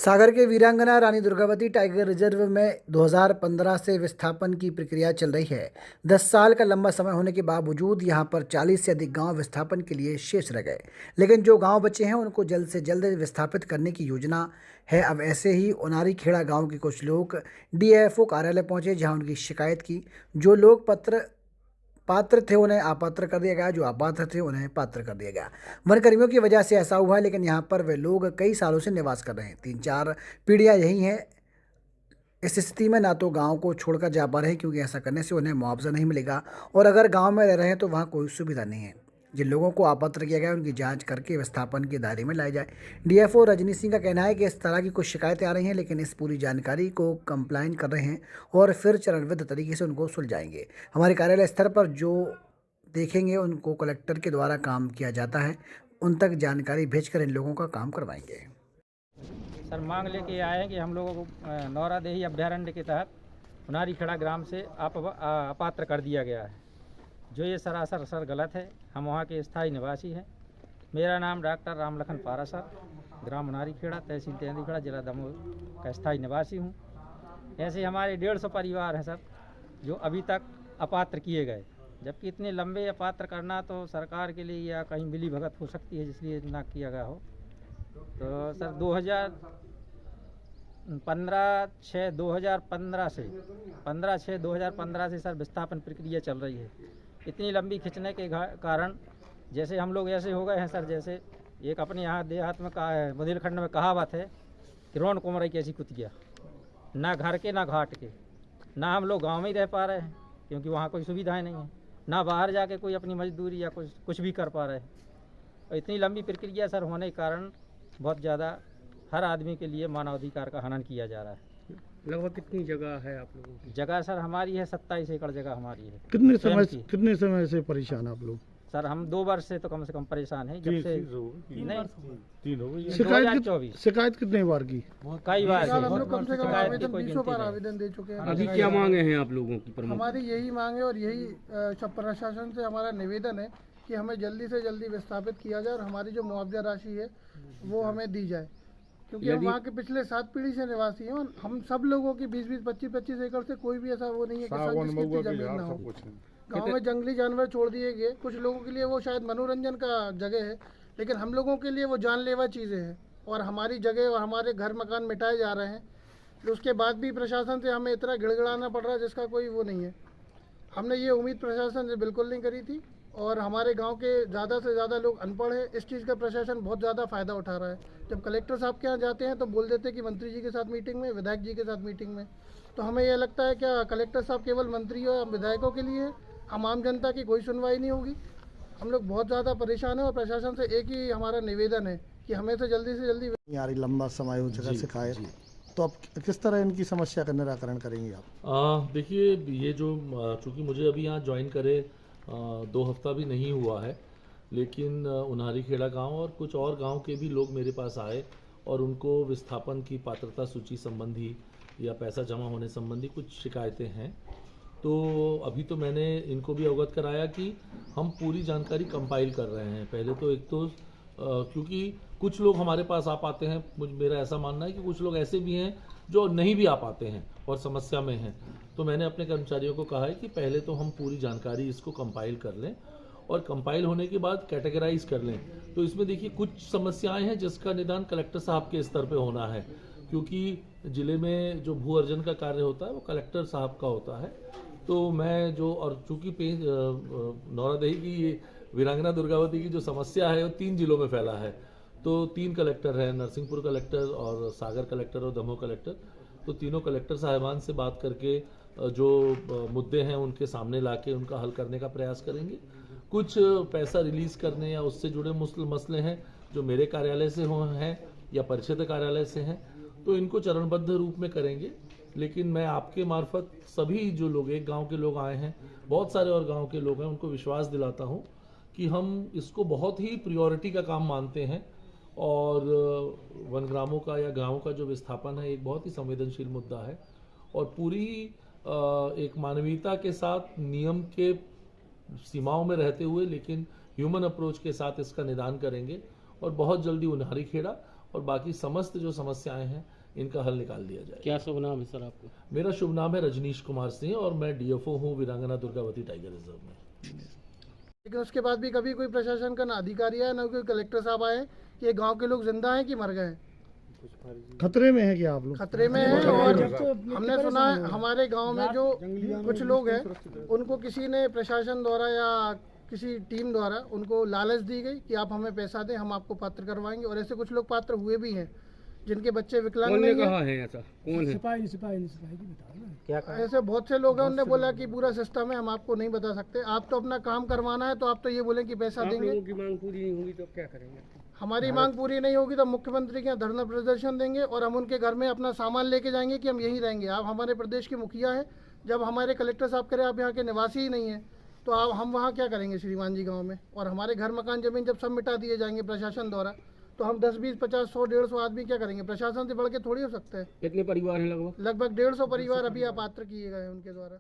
सागर के वीरांगना Rani Durgavati tiger reserve में 2015 से विस्थापन की प्रक्रिया चल रही है। 10 साल का लंबा समय होने के बावजूद यहां पर 40 से अधिक गांव विस्थापन के लिए शेष रह गए। लेकिन जो गांव बचे हैं उनको जल्द से जल्द विस्थापित करने की योजना है। अब ऐसे ही ओनारी खेड़ा गांव के कुछ लोग डीएफओ कार्यालय पहुंचे, जहां उनकी शिकायत की। जो लोग पात्र थे उन्हें अपात्र कर दिया गया, जो अपात्र थे उन्हें पात्र कर दिया गया। वन कर्मियों की वजह से ऐसा हुआ है, लेकिन यहाँ पर वे लोग कई सालों से निवास कर रहे हैं। 3-4 पीढ़ियाँ यही हैं। इस स्थिति में ना तो गांव को छोड़कर जा पा रहे हैं, क्योंकि ऐसा करने से उन्हें मुआवजा नहीं मिलेगा, और अगर गांव में रह रहे हैं तो वहाँ कोई सुविधा नहीं है। जिन लोगों को अपात्र किया गया है उनकी जांच करके विस्थापन के दायरे में लाए जाए। डीएफओ रजनी सिंह का कहना है कि इस तरह की कुछ शिकायतें आ रही हैं, लेकिन इस पूरी जानकारी को कंप्लाइन कर रहे हैं और फिर चरणबद्ध तरीके से उनको सुलझाएंगे। हमारे कार्यालय स्तर पर जो देखेंगे उनको कलेक्टर के द्वारा काम किया जाता है, उन तक जानकारी भेजकर इन लोगों का काम करवाएंगे। सर, मांग लेके आए हैं कि हम लोगों को नौरादेही अभ्यारण्य के तहत ओनारी खेड़ा ग्राम से अपात्र कर दिया गया है, जो ये सरासर गलत है। हम वहाँ के स्थायी निवासी हैं। मेरा नाम डॉक्टर रामलखन पारा सर, ग्राम ओनारी खेड़ा, तहसील तेंदुखेड़ा, जिला दमोह का स्थायी निवासी हूँ। ऐसे हमारे 150 परिवार हैं सर, जो अभी तक अपात्र किए गए, जबकि इतने लंबे अपात्र करना तो सरकार के लिए या कहीं मिली भगत हो सकती है, जिसलिए ना किया गया हो। तो सर 15/6/2015 से सर विस्थापन प्रक्रिया चल रही है। इतनी लंबी खिंचने के कारण जैसे हम लोग ऐसे हो गए हैं सर, जैसे एक अपने यहाँ देहात में बुंदेलखंड में कहावत है कि रौन कुमरई कैसी कुतिया, ना घर के ना घाट के। ना हम लोग गांव में ही रह पा रहे हैं, क्योंकि वहाँ कोई सुविधाएं नहीं है, ना बाहर जाके कोई अपनी मजदूरी या कुछ भी कर पा रहे हैं। और इतनी लंबी प्रक्रिया सर होने के कारण बहुत ज़्यादा हर आदमी के लिए मानवाधिकार का हनन किया जा रहा है। लगभग कितनी जगह है आप लोगों की? जगह सर हमारी है 27 एकड़ जगह हमारी है। कितने समय से परेशान आप लोग? सर हम 2 वर्ष से तो कम से कम परेशान हैं, जब से नहीं 3 हो गई। 2024 शिकायत कितने बार की? कई बार हम लोग कम से कम शिकायत की आवेदन कोई 20 गिनती बार नहीं। आवेदन दे चुके हैं। अभी क्या मांगे हैं आप लोगों की प्रमुख? हमारी यही मांग है और यही सब प्रशासन से हमारा निवेदन है कि हमें जल्दी से जल्दी विस्थापित किया जाए और हमारी जो मुआवजा राशि है वो हमें दी जाए, क्योंकि हम वहाँ के पिछले 7 पीढ़ी से निवासी हैं और हम सब लोगों की 20-20, 25-25 एकड़ से कोई भी ऐसा वो नहीं है कि जिसकी जमीन ना हो। गाँव में जंगली जानवर छोड़ दिए गए, कुछ लोगों के लिए वो शायद मनोरंजन का जगह है, लेकिन हम लोगों के लिए वो जानलेवा चीज़ें हैं और हमारी जगह और हमारे घर मकान मिटाए जा रहे हैं। तो उसके बाद भी प्रशासन से हमें इतना गिड़गिड़ाना पड़ रहा है जिसका कोई वो नहीं है। हमने ये उम्मीद प्रशासन से बिल्कुल नहीं करी थी, और हमारे गांव के ज़्यादा से ज़्यादा लोग अनपढ़ हैं। इस चीज़ का प्रशासन बहुत ज़्यादा फ़ायदा उठा रहा है। जब कलेक्टर साहब के यहाँ जाते हैं तो बोल देते हैं कि मंत्री जी के साथ मीटिंग में, विधायक जी के साथ मीटिंग में। तो हमें यह लगता है क्या कलेक्टर साहब केवल मंत्रियों या विधायकों के लिए, आम जनता की कोई सुनवाई नहीं होगी। हम लोग बहुत ज़्यादा परेशान हैं और प्रशासन से एक ही हमारा निवेदन है कि हमें से जल्दी यार लंबा समय हो जगह से खाए, तो अब किस तरह इनकी समस्या का निराकरण करेंगे आप? देखिए, ये जो चूँकि मुझे अभी यहाँ ज्वाइन करे 2 हफ्ता भी नहीं हुआ है, लेकिन ओनारी खेड़ा गांव और कुछ और गांव के भी लोग मेरे पास आए और उनको विस्थापन की पात्रता सूची संबंधी या पैसा जमा होने संबंधी कुछ शिकायतें हैं। तो अभी तो मैंने इनको भी अवगत कराया कि हम पूरी जानकारी कंपाइल कर रहे हैं। पहले तो एक तो क्योंकि कुछ लोग हमारे पास आ पाते हैं, मेरा ऐसा मानना है कि कुछ लोग ऐसे भी हैं जो नहीं भी आ पाते हैं और समस्या में हैं। तो मैंने अपने कर्मचारियों को कहा है कि पहले तो हम पूरी जानकारी इसको कंपाइल कर लें और कंपाइल होने के बाद कैटेगराइज कर लें। तो इसमें देखिए कुछ समस्याएं हैं जिसका निदान कलेक्टर साहब के स्तर पे होना है, क्योंकि ज़िले में जो भू अर्जन का कार्य होता है वो कलेक्टर साहब का होता है। तो मैं जो, और चूँकि नौरादेही की ये वीरांगना दुर्गावती की जो समस्या है वो 3 जिलों में फैला है। तो 3 कलेक्टर हैं, नरसिंहपुर कलेक्टर और सागर कलेक्टर और दमोह कलेक्टर। तो तीनों कलेक्टर साहिबान से बात करके जो मुद्दे हैं उनके सामने लाके उनका हल करने का प्रयास करेंगे। कुछ पैसा रिलीज़ करने या उससे जुड़े मसले हैं जो मेरे कार्यालय से हैं या परिषद कार्यालय से हैं, तो इनको चरणबद्ध रूप में करेंगे। लेकिन मैं आपके मार्फत सभी जो लोग, एक गांव के लोग आए हैं, बहुत सारे और गांव के लोग हैं, उनको विश्वास दिलाता हूं कि हम इसको बहुत ही प्रायोरिटी का काम मानते हैं और वनग्रामों का या गाँव का जो विस्थापन है एक बहुत ही संवेदनशील मुद्दा है और पूरी एक मानवीयता के साथ, नियम के सीमाओं में रहते हुए, लेकिन ह्यूमन अप्रोच के साथ इसका निदान करेंगे और बहुत जल्दी ओनारी खेड़ा और बाकी समस्त जो समस्याएं हैं इनका हल निकाल दिया जाए। क्या शुभ नाम है सर आपको? मेरा शुभ नाम है रजनीश कुमार सिंह और मैं डीएफओ हूँ वीरांगना दुर्गावती टाइगर रिजर्व में। लेकिन उसके बाद भी कभी कोई प्रशासन का ना अधिकारी आया ना कोई कलेक्टर साहब आए कि ये गांव के लोग जिंदा हैं कि मर गए हैं। खतरे में है क्या आप लोग? खतरे में है। और हमने सुना है हमारे गांव में जो कुछ लोग हैं उनको किसी ने प्रशासन द्वारा या किसी टीम द्वारा उनको लालच दी गई कि आप हमें पैसा दें, हम आपको पात्र करवाएंगे। और ऐसे कुछ लोग पात्र हुए भी हैं जिनके बच्चे विकलांग कौन ने नहीं कहा हैं। है ऐसा? कौन है? क्या कहा? ऐसे बहुत से लोग हैं, उन्होंने बोला कि पूरा सिस्टम है, हम आपको नहीं बता सकते। आप तो अपना काम करवाना है तो आप तो ये बोलें कि पैसा आप देंगे। लोगों की मांग पूरी नहीं होगी तो क्या करेंगे? हमारी मांग पूरी नहीं होगी तो मुख्यमंत्री के यहाँ धरना प्रदर्शन देंगे और हम उनके घर में अपना सामान लेके जाएंगे कि हम यहीं रहेंगे। आप हमारे प्रदेश के मुखिया हैं, जब हमारे कलेक्टर साहब कह रहे आप यहाँ के निवासी ही नहीं हैं तो आप हम वहाँ क्या करेंगे श्रीमान जी गांव में? और हमारे घर मकान ज़मीन जब सब मिटा दिए जाएंगे प्रशासन द्वारा तो हम 10, 20, 50, 100, 150 आदमी क्या करेंगे? प्रशासन से बढ़ के थोड़ी हो सकता है। कितने परिवार हैं लगभग? लगभग 150 परिवार अभी अपात्र किए गए हैं उनके द्वारा।